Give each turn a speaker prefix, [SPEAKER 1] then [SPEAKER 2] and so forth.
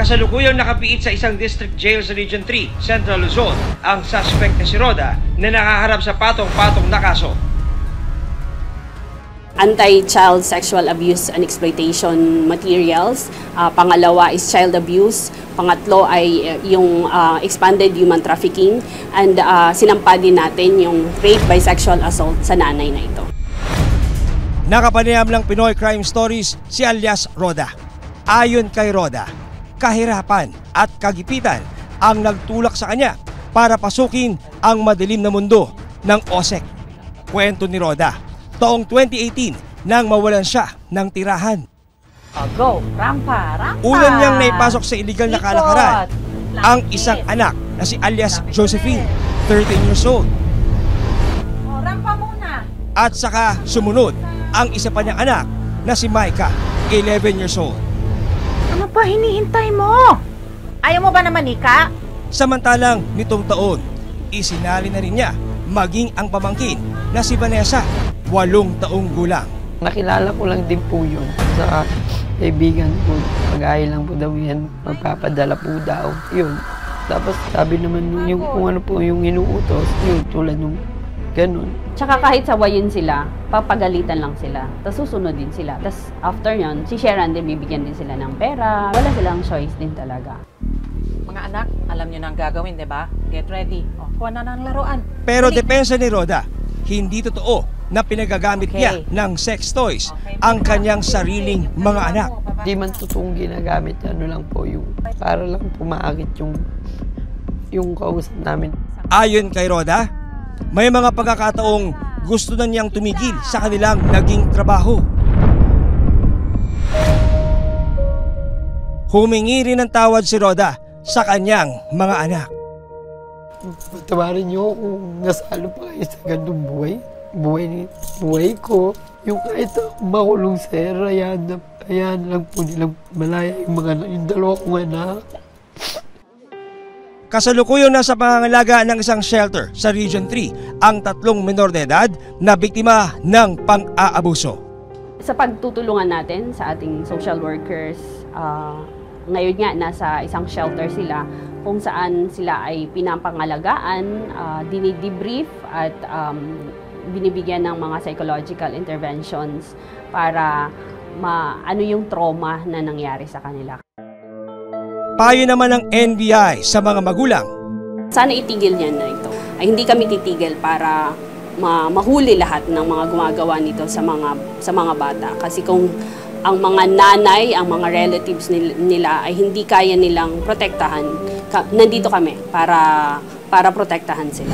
[SPEAKER 1] Kasalukuyang nakapiit sa isang district jail sa Region 3, Central Luzon, ang suspect na si Roda na nakaharap sa patong-patong na kaso.
[SPEAKER 2] Anti-child sexual abuse and exploitation materials. Pangalawa is child abuse. Pangatlo ay yung expanded human trafficking. And sinampa din natin yung rape by sexual assault sa nanay na ito.
[SPEAKER 1] Nakapanayam ng Pinoy Crime Stories si alias Roda. Ayon kay Roda, kahirapan at kagipitan ang nagtulak sa kanya para pasukin ang madilim na mundo ng OSEC. Kwento ni Roda, taong 2018 nang mawalan siya ng tirahan.
[SPEAKER 3] Go! Rampa! Rampa!
[SPEAKER 1] Una niyang naipasok sa iligal na kalakaran ang isang anak na si alias Josephine, 13 years old.
[SPEAKER 3] Rampa muna!
[SPEAKER 1] At saka sumunod ang isa pa niyang anak na si Micah, 11 years old.
[SPEAKER 3] Ano pa hinihintay mo? Ayaw mo ba na manika?
[SPEAKER 1] Samantalang nitong taon, isinali na rin niya maging ang pamangkin na si Vanessa, 8 taong gulang.
[SPEAKER 4] Nakilala ko lang din po yun sa kaibigan ko. Pag-aay lang po daw yan, magpapadala po daw. Yun. Tapos sabi naman yung kung ano po yung inuutos, yun tulad nung ganun.
[SPEAKER 2] Tsaka kahit sawayin sila, papagalitan lang sila. Tapos susunod din sila. Tapos after yun, si Sharon din bibigyan din sila ng pera. Wala silang choice din talaga.
[SPEAKER 3] Mga anak, alam nyo na ang gagawin, di ba? Get ready. O, kuha na ng laruan.
[SPEAKER 1] Pero depensa ni Roda, hindi totoo na pinagagamit niya ng sex toys ang kanyang sariling mga anak.
[SPEAKER 4] Di man totoong ginagamit, ano lang po yung para lang pumaakit yung kausap namin.
[SPEAKER 1] Ayon kay Roda, may mga pagkakataong gusto na niyang tumigil sa kanilang naging trabaho. Humingi rin ng tawad si Roda sa kanyang mga anak.
[SPEAKER 4] Patawarin niyo kung nasalo pa kayo sa ganung buhay ko. Yung kahit makulong sir, ayan lang po nilang malaya yung dalawa kong anak.
[SPEAKER 1] Kasalukuyang nasa pangangalaga ng isang shelter sa Region 3 ang 3 menor de edad na biktima ng pang-aabuso.
[SPEAKER 2] Sa pagtutulungan natin sa ating social workers, ngayon nga nasa isang shelter sila kung saan sila ay pinapangalagaan, dinidebrief at binibigyan ng mga psychological interventions para ano yung trauma na nangyari sa kanila.
[SPEAKER 1] Payo naman ng NBI sa mga magulang.
[SPEAKER 2] Sana itigil niyan na ito. Ay hindi kami titigil para mahuli lahat ng mga gumagawa nito sa mga bata. Kasi kung ang mga nanay, ang mga relatives nila ay hindi kaya nilang protektahan, nandito kami para protektahan sila.